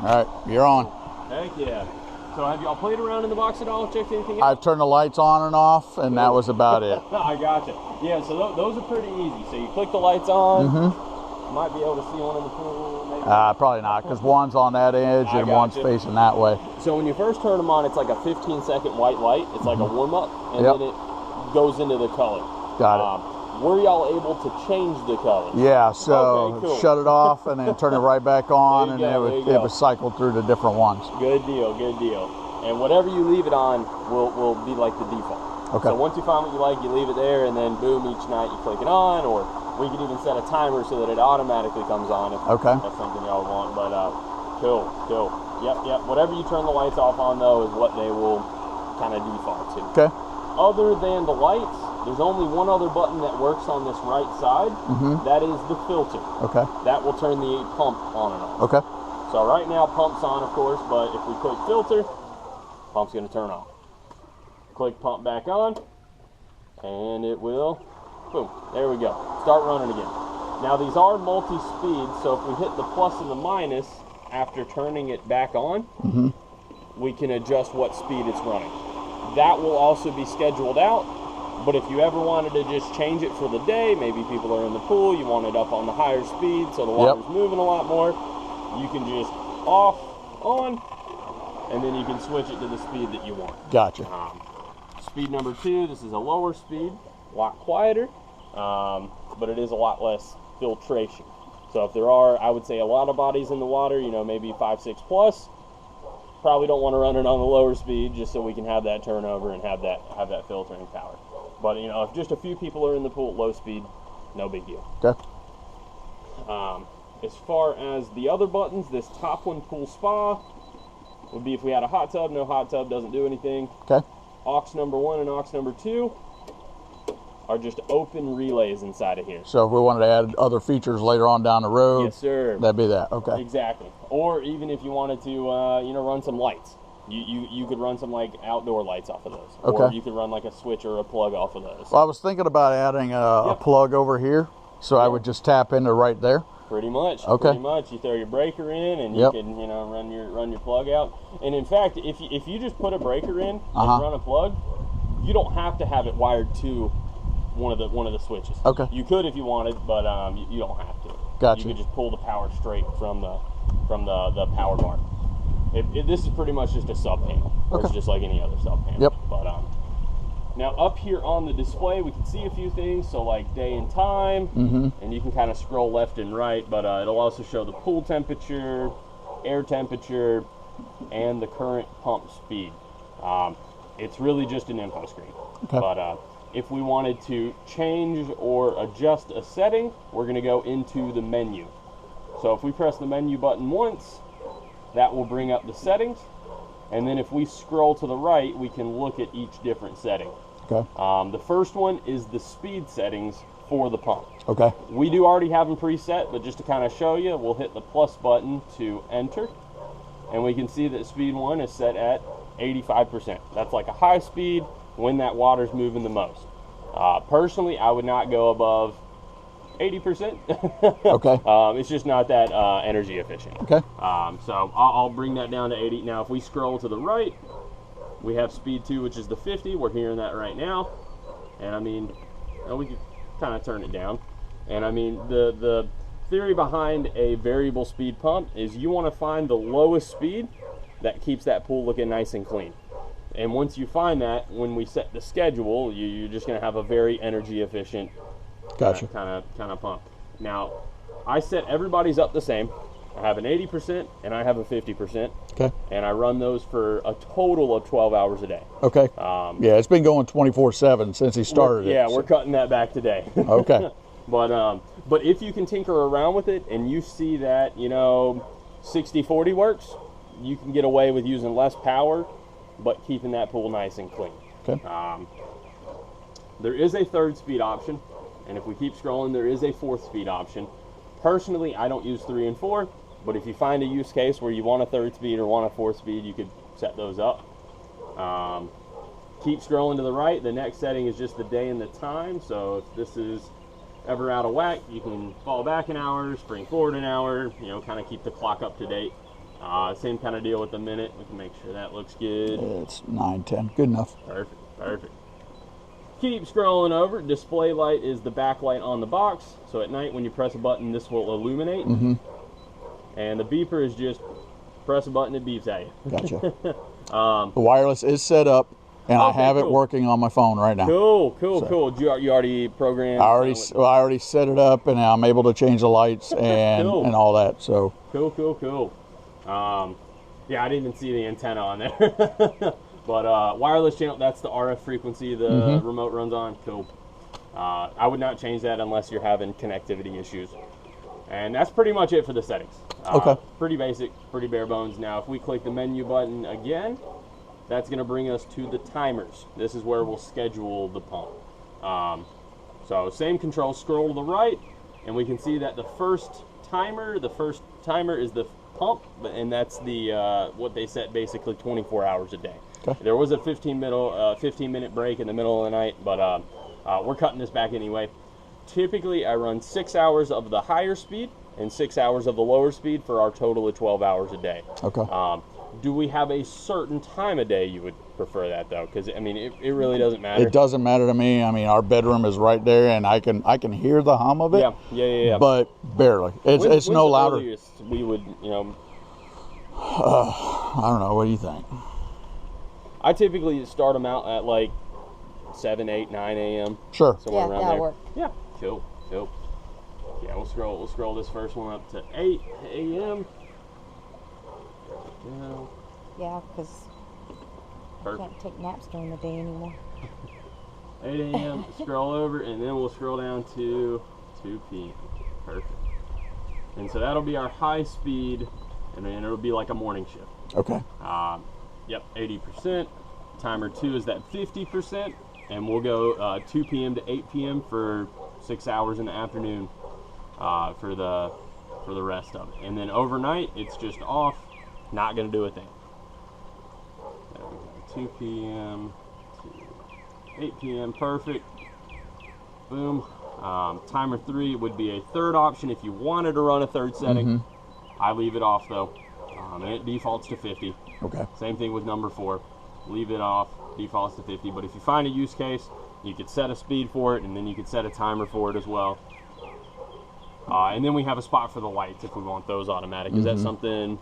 All right, you're on. Heck yeah. So have y'all played around in the box at all? Checked anything out? I've turned the lights on and off, and that was about it. I gotcha. Yeah, so those are pretty easy. So you click the lights on. Might be able to see one in the pool, maybe. Probably not, because one's on that edge and one's facing that way. So when you first turn them on, it's like a 15-second white light. It's like a warm-up, and then it goes into the color. Got it. Were y'all able to change the color? Yeah, so okay, cool. shut it off and then turn it right back on, and it was cycled through the different ones. Good deal, good deal. And whatever you leave it on will be like the default. Okay. So once you find what you like, you leave it there, and then boom, each night you click it on, or we could even set a timer so that it automatically comes on if that's something y'all want. But cool. Yep. Whatever you turn the lights off on, though, is what they will kind of default to. Okay. Other than the lights, there's only one other button that works on this right side. That is the filter. Okay. That will turn the pump on and off. Okay. So right now, pump's on, of course, but if we click filter, pump's going to turn off. Click pump back on, and it will, boom, there we go. Start running again. Now these are multi-speed, so if we hit the plus and the minus after turning it back on, we can adjust what speed it's running. That will also be scheduled out, but if you ever wanted to just change it for the day, maybe people are in the pool, you want it up on the higher speed so the water's moving a lot more, you can just off, on, and then you can switch it to the speed that you want. Gotcha. Speed number 2, this is a lower speed, a lot quieter, but it is a lot less filtration. So if there are, I would say, a lot of bodies in the water, you know, maybe 5, 6 plus, probably don't want to run it on the lower speed just so we can have that turnover and have that filtering power. But you know, if just a few people are in the pool at low speed, no big deal. Okay. As far as the other buttons, this top one, pool spa, would be if we had a hot tub. No hot tub, doesn't do anything. Okay. Aux number 1 and aux number 2 are just open relays inside of here. So if we wanted to add other features later on down the road, yes, sir, that'd be that. Okay. Exactly. Or even if you wanted to, you know, run some lights. You could run some like outdoor lights off of those. Okay. Or you could run like a switch or a plug off of those. Well, I was thinking about adding a plug over here, so I would just tap into right there. Pretty much. Okay. Pretty much. You throw your breaker in, and you can, you know, run your plug out. And in fact, if you just put a breaker in and run a plug, you don't have to have it wired to one of the switches. Okay. You could if you wanted, but you don't have to. Gotcha. You could just pull the power straight from the power bar. This is pretty much just a sub panel. Okay. It's just like any other sub panel. Yep. But now up here on the display, we can see a few things. So like day and time, and you can kind of scroll left and right. But it'll also show the pool temperature, air temperature, and the current pump speed. It's really just an info screen. Okay. But if we wanted to change or adjust a setting, we're going to go into the menu. So if we press the menu button once, that will bring up the settings. And then if we scroll to the right, we can look at each different setting. Okay. The first one is the speed settings for the pump. Okay. We do already have them preset, but just to kind of show you, we'll hit the plus button to enter. And we can see that speed 1 is set at 85%. That's like a high speed when that water's moving the most. Personally, I would not go above 80%. Okay. It's just not that energy efficient. Okay. So I'll bring that down to 80. Now, if we scroll to the right, we have speed 2, which is the 50. We're hearing that right now. And I mean, we could kind of turn it down. And I mean, the theory behind a variable speed pump is you want to find the lowest speed that keeps that pool looking nice and clean. And once you find that, when we set the schedule, you're just going to have a very energy efficient Gotcha. kind of pump. Now, I set everybody's up the same. I have an 80% and I have a 50%. Okay. And I run those for a total of 12 hours a day. Okay. Yeah, it's been going 24/7 since he started it. Yeah, we're cutting that back today. Okay. But if you can tinker around with it and you see that, you know, 60-40 works, you can get away with using less power, but keeping that pool nice and clean. Okay. There is a 3rd speed option, and if we keep scrolling, there is a 4th speed option. Personally, I don't use 3 and 4, but if you find a use case where you want a 3rd speed or want a 4th speed, you could set those up. Keep scrolling to the right. The next setting is just the day and the time. So if this is ever out of whack, you can fall back an hour, spring forward an hour, you know, kind of keep the clock up to date. Same kind of deal with the minute. We can make sure that looks good. It's 9:10. Good enough. Perfect, perfect. Keep scrolling over. Display light is the backlight on the box. So at night when you press a button, this will illuminate. And the beeper is just press a button, it beeps at you. Gotcha. The wireless is set up, and I have it working on my phone right now. Cool. You already programmed? I already set it up, and I'm able to change the lights and and all that. So cool. Yeah, I didn't even see the antenna on there. But wireless channel, that's the RF frequency the remote runs on. Cool. I would not change that unless you're having connectivity issues. And that's pretty much it for the settings. Okay. Pretty basic, pretty bare bones. Now, if we click the menu button again, that's going to bring us to the timers. This is where we'll schedule the pump. So same control, scroll to the right, and we can see that the first timer is the pump, and that's the what they set basically 24 hours a day. Okay. There was a 15-minute break in the middle of the night, but we're cutting this back anyway. Typically, I run 6 hours of the higher speed and 6 hours of the lower speed for our total of 12 hours a day. Okay. Do we have a certain time of day you would prefer that, though? Because, I mean, it really doesn't matter. It doesn't matter to me. I mean, our bedroom is right there, and I can hear the hum of it. Yeah. But barely. It's no louder. Earliest we would, I don't know. What do you think? I typically start them out at like 7, 8, 9 a.m. Sure. Somewhere around there. Work. Yeah. Cool. Yeah, we'll scroll this first one up to 8 a.m. Yeah, because you can't take naps during the day anymore. 8 a.m. Scroll over, and then we'll scroll down to 2 p.m. Perfect. And so that'll be our high speed, and then it'll be like a morning shift. Okay. Yep, 80%. Timer 2 is that 50%, and we'll go 2 p.m. to 8 p.m. for 6 hours in the afternoon for the rest of it. And then overnight, it's just off, not going to do a thing. 2 p.m. to 8 p.m. Perfect. Boom. Timer 3 would be a third option if you wanted to run a third setting. I leave it off though, and it defaults to 50. Okay. Same thing with number 4. Leave it off, defaults to 50. But if you find a use case, you could set a speed for it, and then you could set a timer for it as well. And then we have a spot for the lights if we want those automatic. Is that something?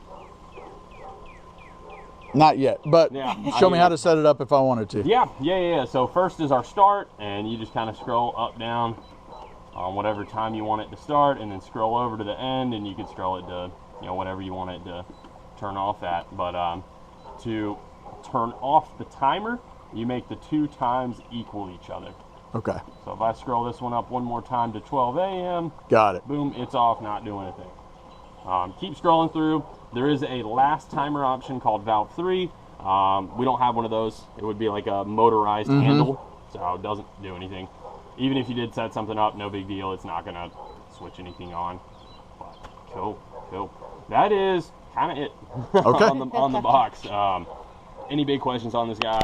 Not yet, but show me how to set it up if I wanted to. Yeah. So first is our start, and you just kind of scroll up, down on whatever time you want it to start, and then scroll over to the end, and you can scroll it to whatever you want it to turn off at. But to turn off the timer, you make the 2 times equal each other. Okay. So if I scroll this one up one more time to 12 a.m. Got it. Boom, it's off, not doing anything. Keep scrolling through. There is a last timer option called valve 3. We don't have one of those. It would be like a motorized handle, so it doesn't do anything. Even if you did set something up, no big deal. It's not going to switch anything on. But cool. That is kind of it Okay. on the box. Any big questions on this guy?